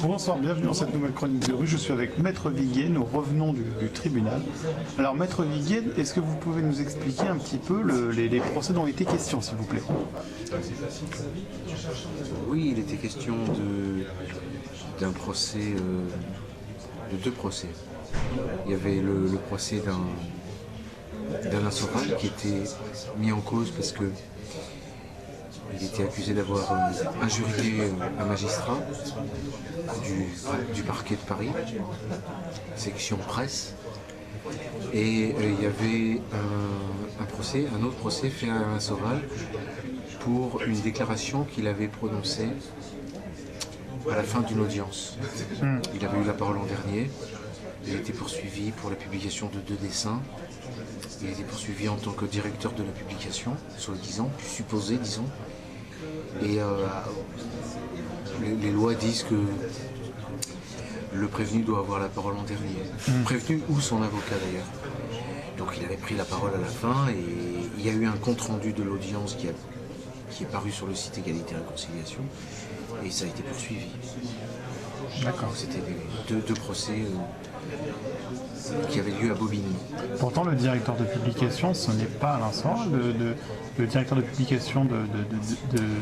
Bonsoir, bienvenue dans cette nouvelle chronique de rue. Je suis avec Maître Viguier, nous revenons du tribunal. Alors Maître Viguier, est-ce que vous pouvez nous expliquer un petit peu les procès dont il était question, s'il vous plaît? Oui, il était question d'un procès, de deux procès. Il y avait le procès d'Alain Soral qui était mis en cause parce que il était accusé d'avoir injurié un magistrat du parquet de Paris, section presse. Et il y avait un autre procès fait à Alain Soral pour une déclaration qu'il avait prononcée à la fin d'une audience. Il avait eu la parole l'an dernier. Il a été poursuivi pour la publication de 2 dessins. Il a été poursuivi en tant que directeur de la publication, soi-disant, supposé, disons. Et les lois disent que le prévenu doit avoir la parole en dernier. Prévenu ou son avocat d'ailleurs. Donc il avait pris la parole à la fin et il y a eu un compte-rendu de l'audience qui est paru sur le site Égalité et Réconciliation et ça a été poursuivi. D'accord. C'était deux procès qui avaient lieu à Bobigny. Pourtant, le directeur de publication, ce n'est pas Alain Soral, le directeur de publication de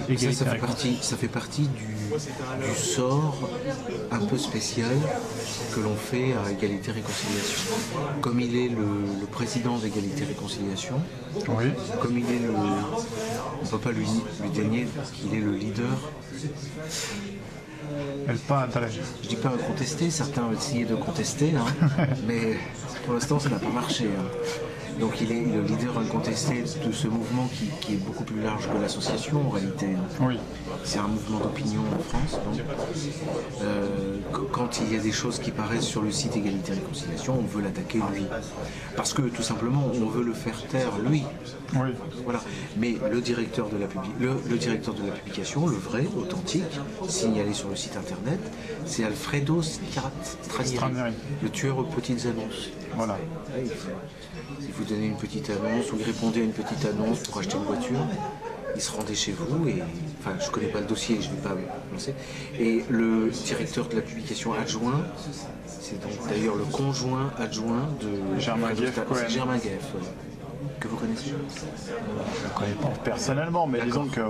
Égalité et Réconciliation. Ça fait partie du sort un peu spécial que l'on fait à Égalité et Réconciliation. Comme il est le président d'Égalité et Réconciliation, Oui. comme il est on ne peut pas lui dénier qu'il est le leader. Je dis pas contester, certains ont essayé de contester, mais pour l'instant ça n'a pas marché. Donc il est le leader incontesté de ce mouvement qui est beaucoup plus large que l'association en réalité. Oui. C'est un mouvement d'opinion en France. Donc, quand il y a des choses qui paraissent sur le site Égalité et Réconciliation, on veut l'attaquer lui. Parce que tout simplement on veut le faire taire lui. Oui. Voilà. Mais le directeur de la publication, le vrai, authentique, signalé sur le site internet, c'est Alfredo Stranieri, le tueur aux petites annonces. Voilà. Il vous donnez une petite annonce ou il répondait à une petite annonce pour acheter une voiture, il se rendait chez vous et, enfin je ne connais pas le dossier, je ne vais pas me lancer. Et le directeur de la publication adjoint, c'est donc d'ailleurs le conjoint adjoint de Germain Gueff, c'est Germain Gueff, que vous connaissez? Je ne le connais pas personnellement, mais disons que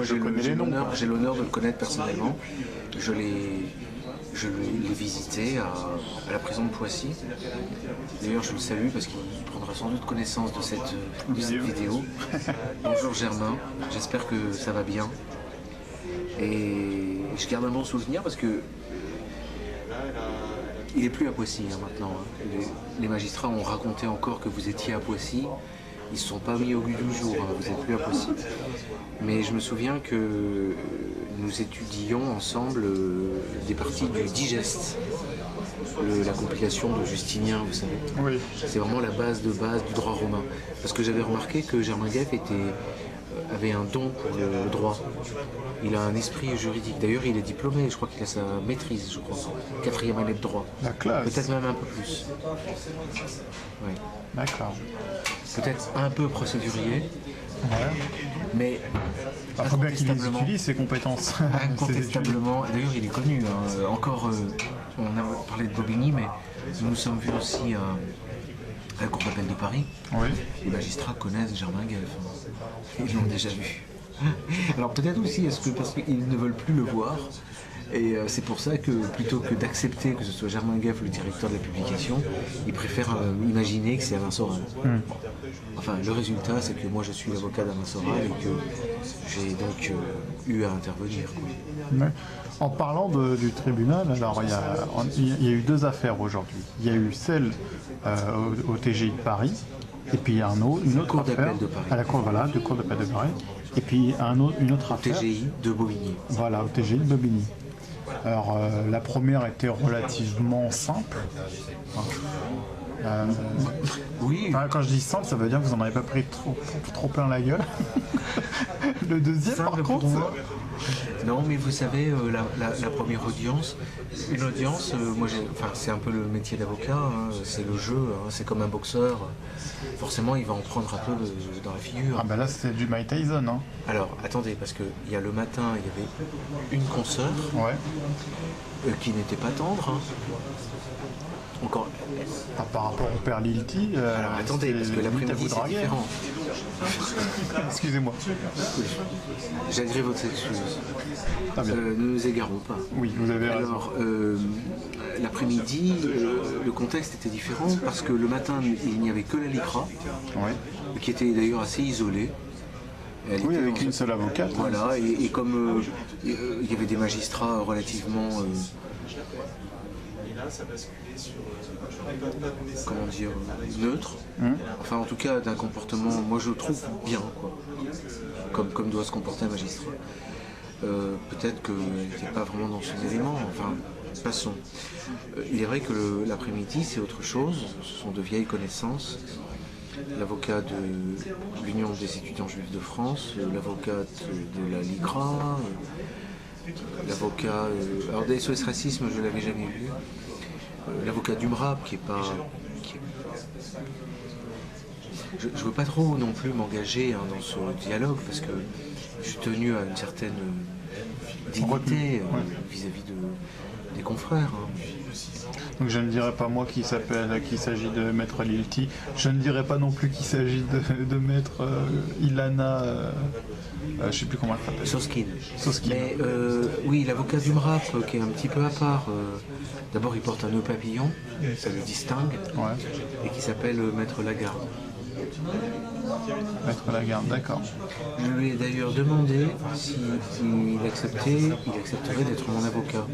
je connais les noms. J'ai l'honneur de le connaître personnellement. Je l'ai visité à la prison de Poissy. D'ailleurs, je le salue parce qu'il prendra sans doute connaissance de cette vidéo. Bonjour Germain, j'espère que ça va bien. Et je garde un bon souvenir parce que il n'est plus à Poissy maintenant. Les magistrats ont raconté encore que vous étiez à Poissy. Ils ne se sont pas mis au goût du jour, vous n'êtes plus à Poissy. Mais je me souviens que nous étudions ensemble des parties du Digeste, la compilation de Justinien, vous savez. Oui. C'est vraiment la base du droit romain. Parce que j'avais remarqué que Germain Gueff avait un don pour le droit. Il a un esprit juridique. D'ailleurs, il est diplômé, je crois qu'il a sa maîtrise, 4e année de droit. La classe. Peut-être même un peu plus. Oui. D'accord. Peut-être un peu procédurier. Ouais. Mais il faut bien qu'il utilise ses compétences. Incontestablement. D'ailleurs, il est connu. Encore, on a parlé de Bobigny, mais nous nous sommes vus aussi à la Cour d'appel de Paris. Oui. Les magistrats connaissent Germain Gueff. Ils l'ont déjà vu. Alors peut-être aussi, parce qu'ils ne veulent plus le voir. Et c'est pour ça que plutôt que d'accepter que ce soit Germain Gueff le directeur de la publication, ils préfèrent imaginer que c'est Alain Soral. Enfin, le résultat, c'est que moi je suis l'avocat d'Alain Soral et que j'ai donc eu à intervenir. Ouais. En parlant du tribunal, alors il y a eu 2 affaires aujourd'hui. Il y a eu celle au TGI de Paris, et puis il y a une autre affaire à la Cour d'appel de Paris, et puis une autre affaire. Au TGI de Bobigny. Voilà, au TGI de Bobigny. Alors la première était relativement simple. Oui. Enfin, quand je dis simple, ça veut dire que vous n'en avez pas pris trop plein la gueule. Le deuxième, simple par contre, Non, mais vous savez, la première audience, une audience, c'est un peu le métier d'avocat, hein, c'est le jeu, hein, c'est comme un boxeur. Forcément, il va en prendre un peu dans la figure. Ah ben là, c'est du Mike Tyson. Hein. Alors, attendez, parce qu'il y a le matin, il y avait une consoeur qui n'était pas tendre. Hein. Encore. Par rapport au père Lilti, alors attendez, parce que l'après-midi c'est différent. Excusez-moi. J'agrée votre excuse. Ne nous égarons pas. Oui, vous avez raison. Alors, l'après-midi, le contexte était différent parce que le matin, il n'y avait que la LICRA, qui était d'ailleurs assez isolée. Oui, avec une seule avocate. Voilà, et comme il y avait des magistrats relativement... comment dire, neutre, enfin en tout cas d'un comportement, moi je trouve bien, quoi, comme doit se comporter un magistrat. Peut-être qu'il n'était pas vraiment dans son élément, enfin, passons. Il est vrai que l'après-midi c'est autre chose, ce sont de vieilles connaissances. L'avocat de l'Union des étudiants juifs de France, l'avocate de la LICRA, l'avocat... alors des SOS Racisme, je ne l'avais jamais vu. L'avocat du MRAP qui est pas... Je ne veux pas trop non plus m'engager dans ce dialogue parce que je suis tenu à une certaine dignité vis-à-vis des confrères. Hein. Donc je ne dirais pas moi qu'il s'agit de maître Lilti. Je ne dirais pas non plus qu'il s'agit de maître Ilana... je ne sais plus comment elle s'appelle. Soskin. Mais oui, l'avocat du MRAP qui est un petit peu à part. D'abord, il porte un nœud papillon, ça le distingue, et qui s'appelle Maître Lagarde. Maître Lagarde, d'accord. Je lui ai d'ailleurs demandé s'il accepterait d'être mon avocat.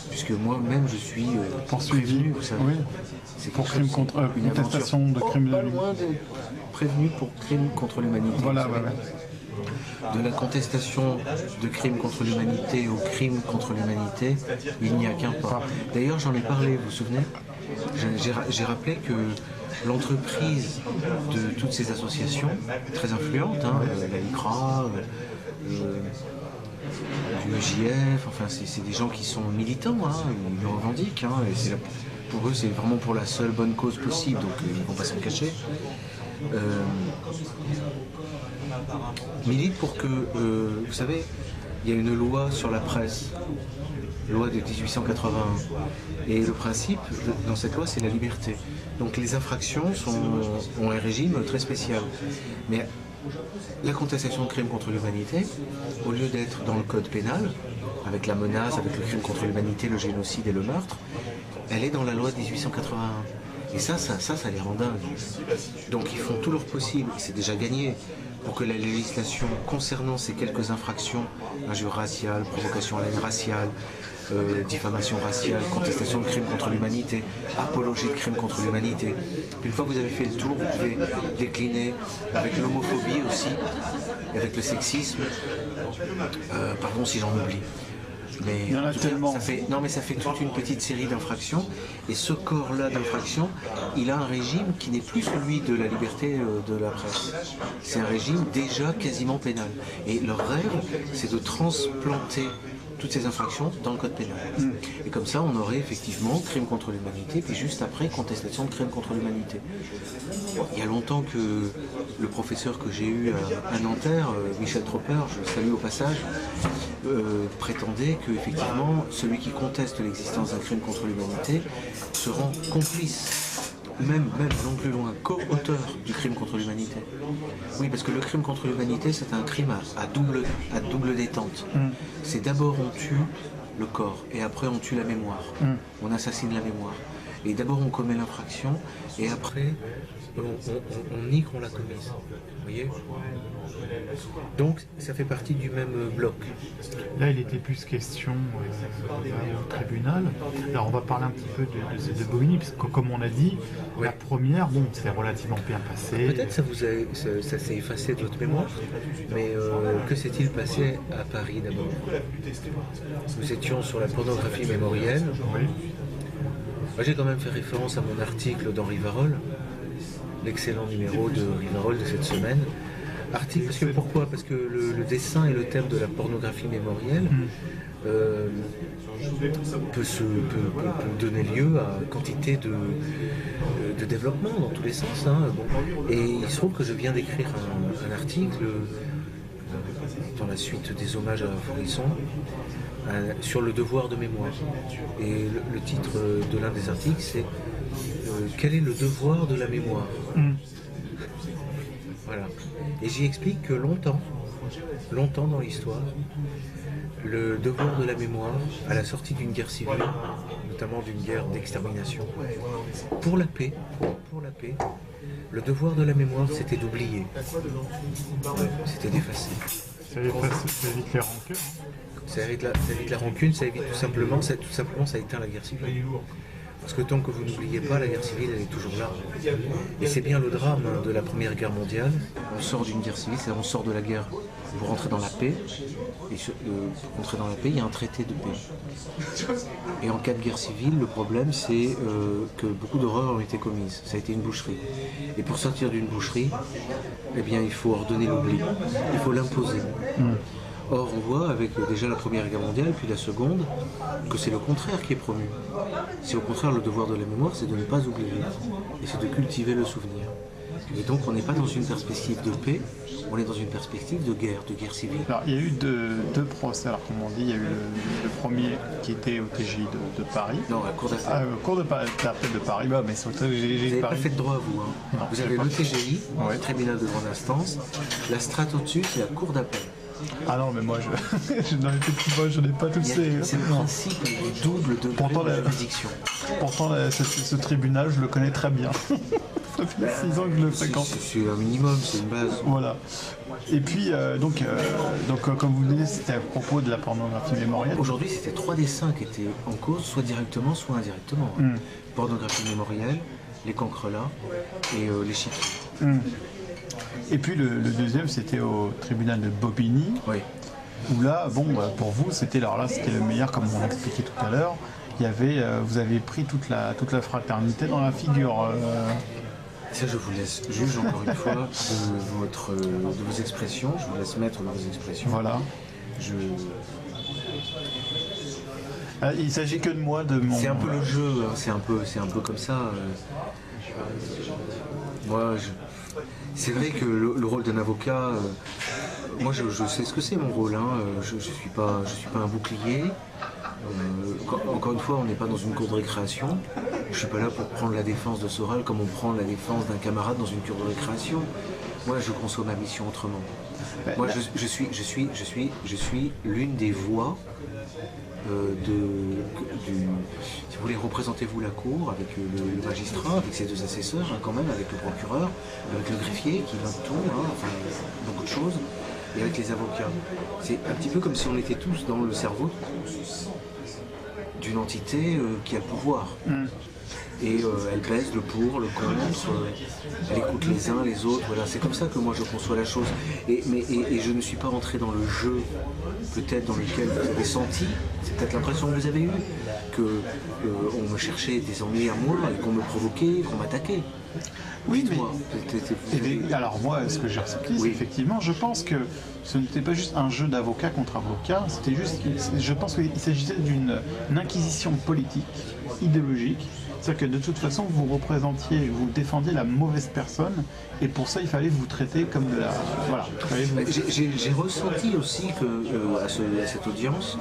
Puisque moi-même, je suis poursuivi, vous savez. Oui. C'est pour crime contre contestation de crime de pas loin d'être prévenu pour crime contre l'humanité. Voilà, De la contestation de crimes contre l'humanité au crime contre l'humanité, il n'y a qu'un pas. D'ailleurs, j'en ai parlé, vous vous souvenez ? J'ai rappelé que l'entreprise de toutes ces associations, très influentes, hein, la LICRA, l'EJF, enfin c'est des gens qui sont militants, hein, ils le revendiquent, hein, et pour eux c'est vraiment pour la seule bonne cause possible, donc ils ne vont pas s'en cacher. Milite pour que, vous savez, il y a une loi sur la presse, loi de 1881, et le principe dans cette loi c'est la liberté. Donc les infractions ont un régime très spécial. Mais la contestation de crimes contre l'humanité, au lieu d'être dans le code pénal, avec la menace, avec le crime contre l'humanité, le génocide et le meurtre, elle est dans la loi de 1881. Et ça les rend dingues. Donc ils font tout leur possible, et c'est déjà gagné, pour que la législation concernant ces quelques infractions, injure raciale, provocation à la haine raciale, diffamation raciale, contestation de crimes contre l'humanité, apologie de crimes contre l'humanité. Une fois que vous avez fait le tour, vous pouvez décliner avec l'homophobie aussi, avec le sexisme, pardon si j'en oublie. Mais il y en a tellement. Ça fait toute une petite série d'infractions, et ce corps-là d'infractions, il a un régime qui n'est plus celui de la liberté de la presse. C'est un régime déjà quasiment pénal. Et leur rêve, c'est de transplanter toutes ces infractions dans le code pénal. Et comme ça, on aurait effectivement crime contre l'humanité, puis juste après, contestation de crime contre l'humanité. Bon, il y a longtemps que le professeur que j'ai eu à Nanterre, Michel Tropper, je le salue au passage, prétendait que effectivement, celui qui conteste l'existence d'un crime contre l'humanité se rend complice. Même non plus loin, co-auteur du crime contre l'humanité. Oui, parce que le crime contre l'humanité, c'est un crime à double détente. C'est d'abord on tue le corps, et après on tue la mémoire. On assassine la mémoire. Et d'abord on commet l'infraction, et après on nie qu'on l'a commise. Vous voyez ? Donc ça fait partie du même bloc. Là, il était plus question au tribunal. Alors, on va parler un petit peu de Bobigny, parce que comme on a dit, la première, bon, c'est relativement bien passé. Peut-être ça s'est effacé de votre mémoire, mais que s'est-il passé à Paris d'abord ? Nous étions sur la pornographie mémorielle. Oui. Moi, j'ai quand même fait référence à mon article dans Rivarol, l'excellent numéro de Rivarol de cette semaine, Article, parce que pourquoi? Parce que le dessin et le thème de la pornographie mémorielle peut donner lieu à quantité de développement dans tous les sens. Hein. Bon. Et il se trouve que je viens d'écrire un article dans la suite des hommages à Faurisson sur le devoir de mémoire. Et le titre de l'un des articles, c'est quel est le devoir de la mémoire? Voilà. Et j'y explique que longtemps dans l'histoire, le devoir de la mémoire, à la sortie d'une guerre civile, notamment d'une guerre d'extermination, pour la paix, le devoir de la mémoire, c'était d'oublier. C'était d'effacer. Ça évite les rancunes. Ça évite la rancune, ça évite tout simplement, ça éteint la guerre civile. Parce que tant que vous n'oubliez pas, la guerre civile, elle est toujours là. Et c'est bien le drame de la Première Guerre mondiale. On sort d'une guerre civile, c'est-à-dire on sort de la guerre pour rentrer dans la paix. Et pour rentrer dans la paix, il y a un traité de paix. Et en cas de guerre civile, le problème, c'est que beaucoup d'horreurs ont été commises. Ça a été une boucherie. Et pour sortir d'une boucherie, eh bien, il faut ordonner l'oubli. Il faut l'imposer. Or, on voit avec déjà la Première Guerre mondiale, puis la Seconde, que c'est le contraire qui est promu. C'est au contraire le devoir de la mémoire, c'est de ne pas oublier, et c'est de cultiver le souvenir. Et donc, on n'est pas dans une perspective de paix, on est dans une perspective de guerre civile. Alors, il y a eu deux procès, alors comme on dit, il y a eu le premier qui était au TGI de Paris. Non, la Cour d'appel. Cour d'appel de Paris, bah, mais c'est au TGI vous de Paris. Vous n'avez pas fait de droit, vous. Hein. Non, vous avez le TGI, ouais. tribunal de grande instance, la strate au-dessus, c'est la Cour d'appel. Ah non, mais moi, je n'ai pas toutes ces... C'est le principe du double degré de juridiction. Pourtant, ce tribunal, je le connais très bien. Ça fait 6 ans que je le fréquente. C'est un minimum, c'est une base. Voilà. Et puis, donc, comme vous le disiez, c'était à propos de la pornographie mémorielle. Aujourd'hui, c'était 3 dessins qui étaient en cause, soit directement, soit indirectement. Pornographie mémorielle, les cancrelats et les chiquis. Et puis le deuxième, c'était au tribunal de Bobigny, oui. Où là, bon, pour vous, c'était le meilleur, comme on l'expliquait tout à l'heure. Il y avait, vous avez pris toute la fraternité dans la figure. Ça, je vous laisse juge encore une fois de vos expressions. Je vous laisse mettre vos expressions. Voilà. Il s'agit que de moi, de mon. C'est un peu le jeu. Hein, c'est un peu comme ça. Moi, c'est vrai que le rôle d'un avocat, moi je sais ce que c'est mon rôle, hein. Je suis pas un bouclier. Encore une fois, on n'est pas dans une cour de récréation. Je suis pas là pour prendre la défense de Sorel comme on prend la défense d'un camarade dans une cour de récréation. Moi, je conçois ma mission autrement. Moi, je suis l'une des voix si vous voulez, représentez-vous la cour avec le magistrat, avec ses 2 assesseurs, hein, quand même, avec le procureur, avec le greffier qui note tout, hein, enfin, beaucoup de choses, et avec les avocats. C'est un petit peu comme si on était tous dans le cerveau d'une entité qui a le pouvoir. Et elle pèse le pour, le contre, elle écoute les uns, les autres, voilà, c'est comme ça que moi je conçois la chose. Et je ne suis pas rentré dans le jeu, peut-être dans lequel vous avez senti, c'est peut-être l'impression que vous avez eue, qu'on me cherchait des ennuis à moi, et qu'on me provoquait, qu'on m'attaquait. Oui, dites-moi. Alors moi, ce que j'ai ressenti, c'est effectivement, je pense que ce n'était pas juste un jeu d'avocat contre avocat, c'était juste, je pense qu'il s'agissait d'une inquisition politique, idéologique. C'est-à-dire que de toute façon, vous défendiez la mauvaise personne, et pour ça, il fallait vous traiter comme de la... Voilà. J'ai ressenti aussi que à cette audience,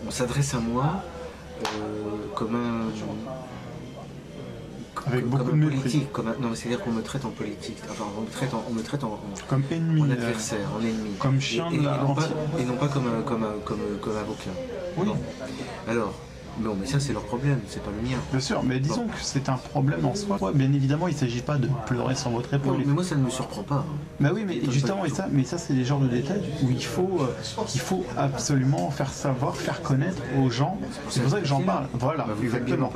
on s'adresse à moi comme un... Avec beaucoup comme de politique, c'est-à-dire qu'on me traite en politique, enfin on me traite en comme ennemi, en adversaire, en ennemi, comme chien de la et non pas comme avocat. Oui. Bon. Alors, non, mais ça c'est leur problème, c'est pas le mien. Bien sûr, mais disons que c'est un problème en soi. Bien évidemment, il ne s'agit pas de pleurer sur votre épaule. Non, mais moi ça ne me surprend pas. Bah oui, mais justement, ça c'est des genres de détails où il faut absolument faire savoir, faire connaître aux gens. C'est pour ça que j'en parle. Voilà, exactement.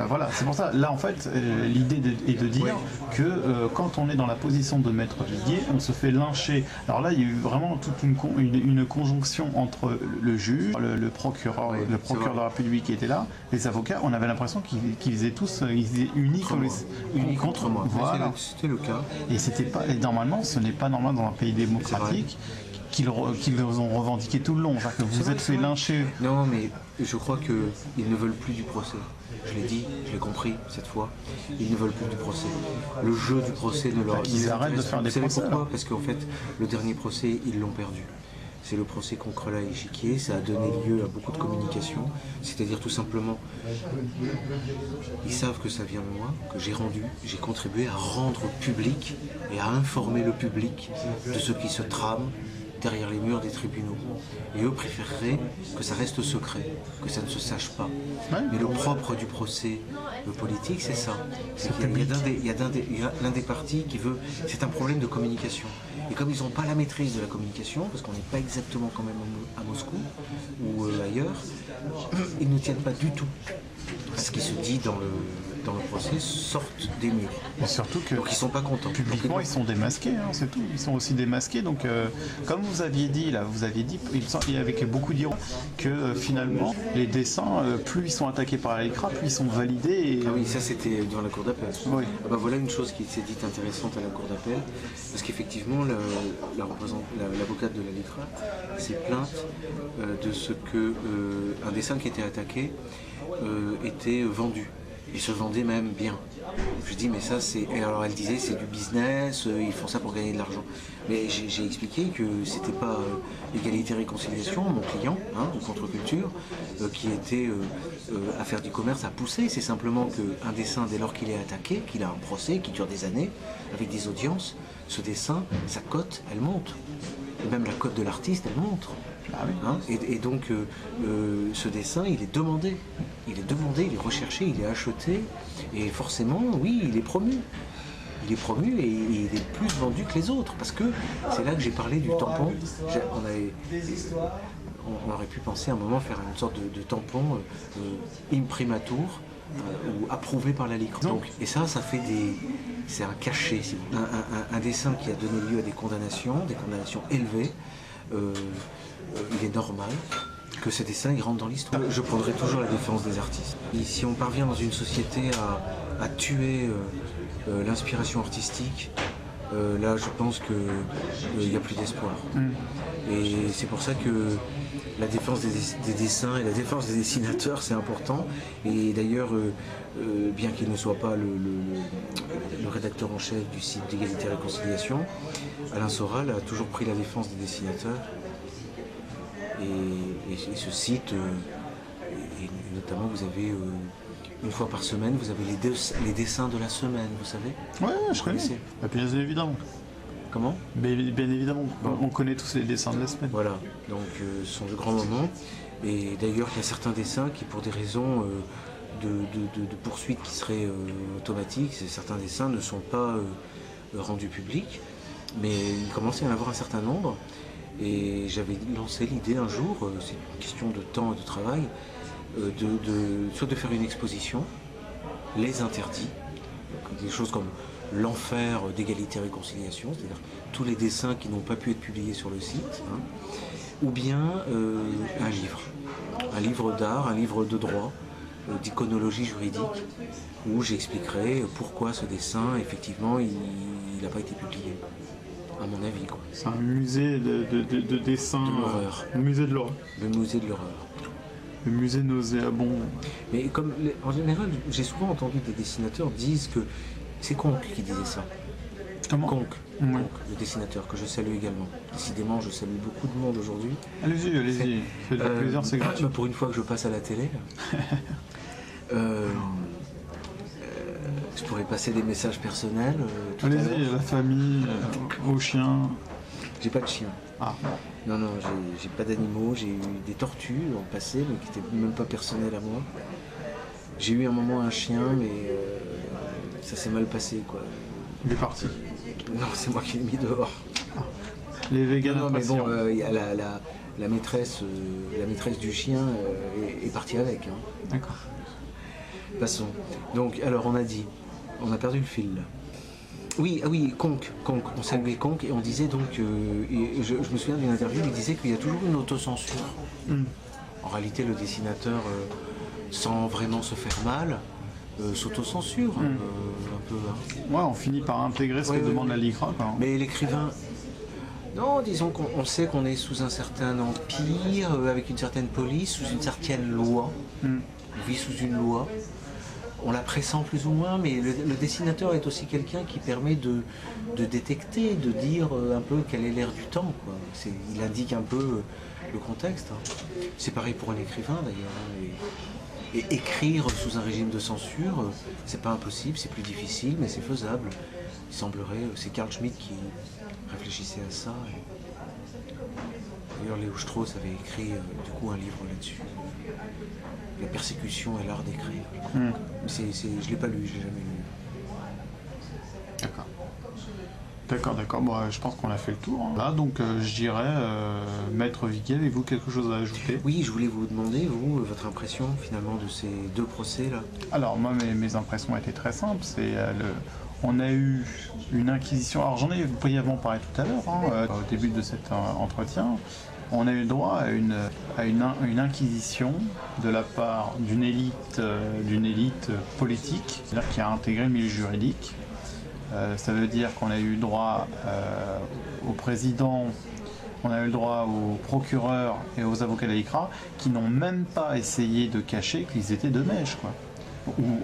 Voilà, c'est pour ça. Là, en fait, l'idée est de dire que quand on est dans la position de maître Viguier, on se fait lyncher. Alors là, il y a eu vraiment toute une conjonction entre le juge, le procureur de la République qui étaient là, les avocats, on avait l'impression qu'ils étaient tous unis contre moi. Voilà. C'était le cas. Et c'était pas. Et normalement, ce n'est pas normal dans un pays démocratique qu'ils ont revendiqué tout le long. C'est-à-dire que vous êtes fait lyncher. Non, mais je crois qu'ils ne veulent plus du procès. Je l'ai dit, je l'ai compris cette fois. Ils ne veulent plus du procès. Le jeu du procès ne leur Ils arrêtent de faire des procès. Pourquoi ? Parce qu'en fait, le dernier procès, ils l'ont perdu. C'est le procès Concrela et Chiquier, ça a donné lieu à beaucoup de communication, c'est-à-dire tout simplement, ils savent que ça vient de moi, que j'ai contribué à rendre public et à informer le public de ce qui se trame derrière les murs des tribunaux. Et eux préféreraient que ça reste secret, que ça ne se sache pas. Mais le propre du procès politique, c'est ça. C'est qu'il y a l'un des partis qui veut... C'est un problème de communication. Et comme ils n'ont pas la maîtrise de la communication, parce qu'on n'est pas exactement quand même à Moscou ou ailleurs, ils ne tiennent pas du tout à ce qui se dit dans le procès, sortent des murs. Et surtout que donc ils sont pas contents. Publiquement, ils sont démasqués, hein, c'est tout. Ils sont aussi démasqués. Donc, comme vous aviez dit, avec beaucoup d'ironie, que finalement, les dessins, plus ils sont attaqués par l'ECRA, plus ils sont validés. Ah oui, ça c'était devant la cour d'appel. Oui. Ah bah voilà une chose qui s'est dite intéressante à la cour d'appel, parce qu'effectivement, l'avocate de la LICRA s'est plainte de ce que un dessin qui était attaqué était vendu. Il se vendait même bien. Je dis mais ça c'est... Et alors elle disait c'est du business, ils font ça pour gagner de l'argent. Mais j'ai expliqué que c'était pas Égalité Réconciliation, mon client, de Contre-Culture, qui était à faire du commerce, à pousser. C'est simplement qu'un dessin, dès lors qu'il est attaqué, qu'il a un procès qui dure des années, avec des audiences, ce dessin, sa cote, elle monte. Et même la cote de l'artiste, elle monte. Ah oui. Et donc ce dessin, il est demandé, il est recherché, il est acheté, et forcément, oui, il est promu. Il est promu et il est plus vendu que les autres, parce que c'est là que j'ai parlé du tampon. On aurait pu penser à un moment faire une sorte de tampon imprimatur, ou approuvé par la LICRA. Donc, et ça fait c'est un cachet, si vous voulez. Un dessin qui a donné lieu à des condamnations élevées. Il est normal que ces dessins ils rentrent dans l'histoire. Je prendrai toujours la défense des artistes. Et si on parvient dans une société à tuer l'inspiration artistique, là je pense qu'il n'y a plus d'espoir. Et c'est pour ça que la défense des dessins et la défense des dessinateurs c'est important. Et d'ailleurs, bien qu'il ne soit pas le rédacteur en chef du site d'Égalité et Réconciliation, Alain Soral a toujours pris la défense des dessinateurs. Et ce site, et notamment vous avez une fois par semaine, vous avez les dessins de la semaine, vous savez ? Ouais, je connais. Bien évidemment. Comment ? Bien évidemment, on connaît tous les dessins de la semaine. Voilà, donc ce sont de grands moments. Et d'ailleurs, il y a certains dessins qui, pour des raisons de poursuite qui seraient automatiques, certains dessins ne sont pas rendus publics, mais il commençait à en avoir un certain nombre. Et j'avais lancé l'idée un jour, c'est une question de temps et de travail, soit de faire une exposition, les interdits, des choses comme l'enfer d'Égalité et Réconciliation, c'est-à-dire tous les dessins qui n'ont pas pu être publiés sur le site, ou bien un livre d'art, un livre de droit, d'iconologie juridique, où j'expliquerai pourquoi ce dessin, effectivement, il n'a pas été publié. À mon avis, quoi. C'est un musée de dessin. De l'horreur. Le musée de l'horreur. Le musée de l'horreur. Le musée nauséabond. Mais en général, j'ai souvent entendu des dessinateurs disent que c'est Conque qui disait ça. Comment ? Conque, le dessinateur, que je salue également. Décidément, je salue beaucoup de monde aujourd'hui. Allez-y. Faites plaisir, c'est gratuit. Pour une fois que je passe à la télé. Je pourrais passer des messages personnels. Allez-y, la famille, aux chiens. J'ai pas de chien. Ah. Non, j'ai pas d'animaux. J'ai eu des tortues dans le passé, mais qui n'étaient même pas personnelles à moi. J'ai eu un moment un chien, mais ça s'est mal passé, quoi. Il est parti. Non, c'est moi qui l'ai mis dehors. Ah. Les végans. Non, mais bon, y a la maîtresse du chien est partie avec. D'accord. Passons. Donc, alors on a perdu le fil là. Oui, Conque. On saluait Conque et on disait donc, je me souviens d'une interview, il disait qu'il y a toujours une autocensure. En réalité, le dessinateur sans vraiment se faire mal, s'auto-censure un peu. Hein. Ouais, on finit par intégrer ce que demande la LICRA. Quoi. Mais l'écrivain... Non, disons qu'on sait qu'on est sous un certain empire, avec une certaine police, sous une certaine loi. On vit sous une loi. On la pressent plus ou moins, mais le dessinateur est aussi quelqu'un qui permet de détecter, de dire un peu quel est l'air du temps. Quoi. Il indique un peu le contexte. Hein. C'est pareil pour un écrivain d'ailleurs. Et écrire sous un régime de censure, c'est pas impossible, c'est plus difficile, mais c'est faisable. Il semblerait, c'est Carl Schmitt qui réfléchissait à ça. D'ailleurs, Léo Strauss avait écrit du coup un livre là-dessus. La persécution et l'art d'écrire. Je ne l'ai pas lu, je l'ai jamais lu. D'accord. Bon, je pense qu'on a fait le tour. Hein. Là, donc, je dirais, Maître Viguier, avez-vous quelque chose à ajouter? Oui, je voulais vous demander, vous, votre impression finalement de ces deux procès-là. Alors, moi, mes impressions étaient très simples. On a eu une inquisition. Alors, j'en ai brièvement parlé tout à l'heure, hein, au début de cet entretien. On a eu le droit à une inquisition de la part d'une élite politique, c'est-à-dire qui a intégré le milieu juridique. Ça veut dire qu'on a eu droit au président, on a eu le droit aux procureurs et aux avocats de la LICRA qui n'ont même pas essayé de cacher qu'ils étaient de mèche, quoi.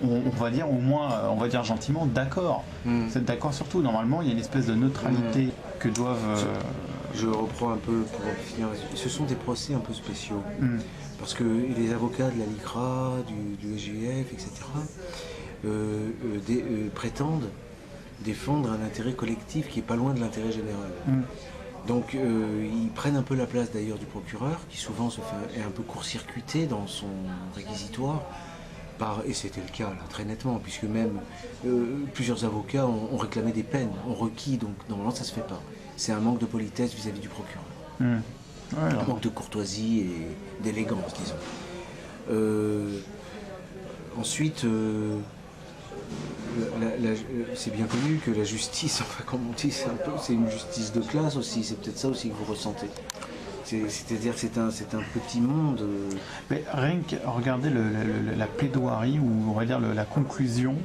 On va dire au moins, on va dire gentiment, d'accord. C'est d'accord surtout. Normalement, il y a une espèce de neutralité que doivent... Je reprends un peu pour finir. Ce sont des procès un peu spéciaux. Parce que les avocats de la LICRA, du SGF, etc., prétendent défendre un intérêt collectif qui est pas loin de l'intérêt général. Donc ils prennent un peu la place d'ailleurs du procureur, qui souvent est un peu court-circuité dans son réquisitoire. Et c'était le cas là, très nettement, puisque même plusieurs avocats ont réclamé des peines, ont requis, donc normalement ça se fait pas. C'est un manque de politesse vis-à-vis du procureur. Un manque de courtoisie et d'élégance, disons. Ensuite, c'est bien connu que la justice, enfin comme on dit, c'est une justice de classe aussi, c'est peut-être ça aussi que vous ressentez. C'est-à-dire que c'est un petit monde. Mais rien que regardez la plaidoirie, ou on va dire la conclusion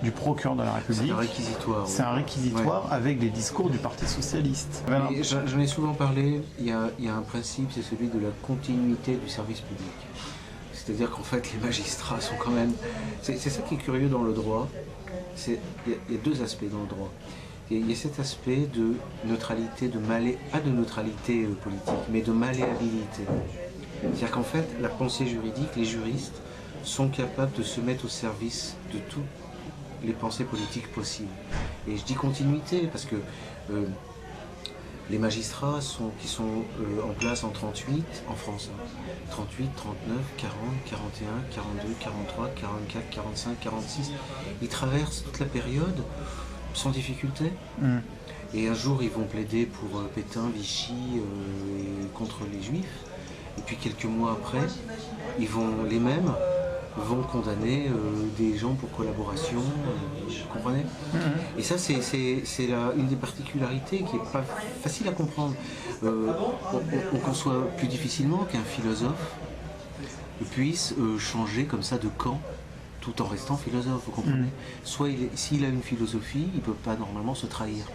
du procureur de la République. C'est un réquisitoire. C'est un réquisitoire avec les discours du Parti Socialiste. J'en ai souvent parlé, il y a un principe, c'est celui de la continuité du service public. C'est-à-dire qu'en fait, les magistrats sont quand même... C'est ça qui est curieux dans le droit. Il y a deux aspects dans le droit. Il y a cet aspect de neutralité, pas de neutralité politique, mais de malléabilité. C'est-à-dire qu'en fait, la pensée juridique, les juristes sont capables de se mettre au service de toutes les pensées politiques possibles. Et je dis continuité parce que les magistrats qui sont en place en 38, en France, 38, 39, 40, 41, 42, 43, 44, 45, 46, ils traversent toute la période sans difficulté. Et un jour, ils vont plaider pour Pétain, Vichy et contre les Juifs. Et puis quelques mois après, les mêmes vont condamner des gens pour collaboration. Vous comprenez ? Et ça, c'est une des particularités qui n'est pas facile à comprendre. On conçoit plus difficilement qu'un philosophe puisse changer comme ça de camp, tout en restant philosophe, vous comprenez ? Soit s'il a une philosophie, il ne peut pas normalement se trahir.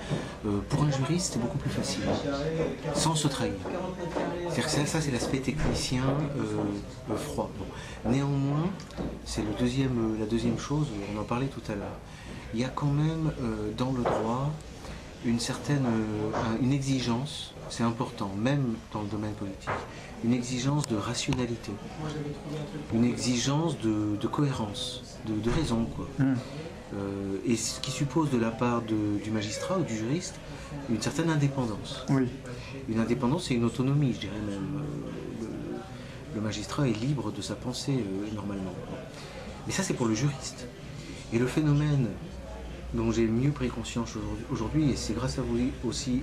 Pour un juriste, c'est beaucoup plus facile, sans se trahir. C'est-à-dire que ça, c'est l'aspect technicien froid. Bon. Néanmoins, c'est la deuxième chose, on en parlait tout à l'heure. Il y a quand même dans le droit une exigence, c'est important, même dans le domaine politique, une exigence de rationalité, une exigence de cohérence, de raison, quoi. Et ce qui suppose de la part du magistrat ou du juriste une certaine indépendance. Oui. Une indépendance et une autonomie, je dirais même. Le magistrat est libre de sa pensée, normalement. Mais ça, c'est pour le juriste. Et le phénomène dont j'ai mieux pris conscience aujourd'hui, et c'est grâce à vous aussi,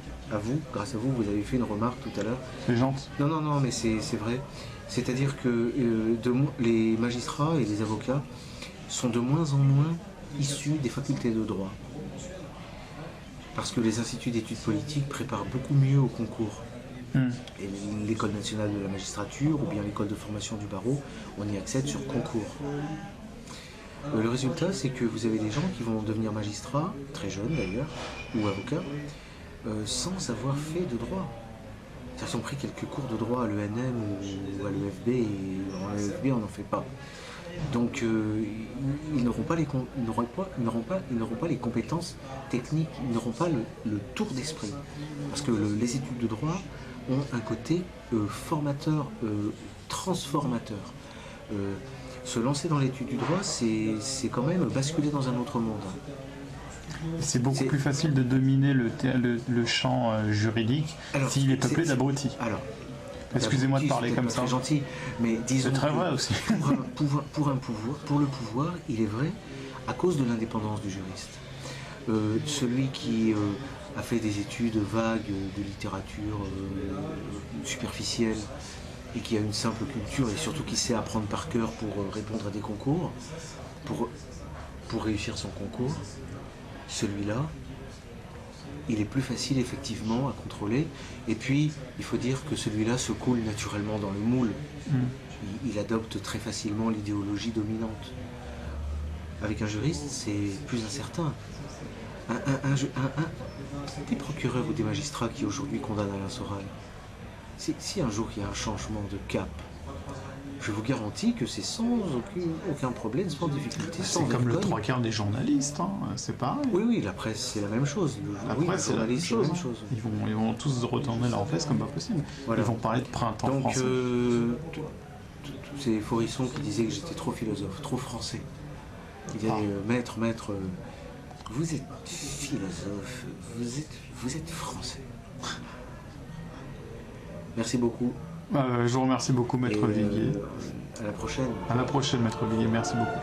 grâce à vous, vous avez fait une remarque tout à l'heure. C'est gentil. Non, mais c'est vrai. C'est-à-dire que les magistrats et les avocats sont de moins en moins issus des facultés de droit. Parce que les instituts d'études politiques préparent beaucoup mieux au concours. Et l'École nationale de la magistrature ou bien l'École de formation du barreau, on y accède sur concours. Le résultat, c'est que vous avez des gens qui vont devenir magistrats, très jeunes d'ailleurs, ou avocats, sans avoir fait de droit. Ils ont pris quelques cours de droit à l'ENM ou à l'EFB, et en l'EFB on n'en fait pas. Donc ils n'auront pas les compétences techniques, ils n'auront pas le tour d'esprit. Parce que les études de droit ont un côté formateur, transformateur. Se lancer dans l'étude du droit, c'est quand même basculer dans un autre monde. C'est beaucoup plus facile de dominer le champ juridique s'il est peuplé d'abrutis. Alors, excusez-moi de parler comme ça. C'est gentil, mais disons. C'est très vrai aussi. Pour le pouvoir, il est vrai, à cause de l'indépendance du juriste. Celui qui a fait des études vagues de littérature superficielle et qui a une simple culture et surtout qui sait apprendre par cœur pour répondre à des concours, pour réussir son concours, celui-là, il est plus facile effectivement à contrôler. Et puis, il faut dire que celui-là se coule naturellement dans le moule. Il adopte très facilement l'idéologie dominante. Avec un juriste, c'est plus incertain. Des procureurs ou des magistrats qui aujourd'hui condamnent Alain Soral, si un jour il y a un changement de cap, je vous garantis que c'est sans aucun problème, sans difficulté, sans C'est comme vergogne. le trois quarts des journalistes, hein, c'est pareil. Oui, la presse c'est la même chose. La presse c'est la même chose. Ils vont tous retourner leur veste comme pas possible. Voilà. Ils vont parler de printemps français. C'est Forisson qui disait que j'étais trop philosophe, trop français. Il disait maître, vous êtes philosophe, vous êtes français. Merci beaucoup. Je vous remercie beaucoup, Maître Viguier. À la prochaine. À la prochaine, Maître Viguier. Merci beaucoup.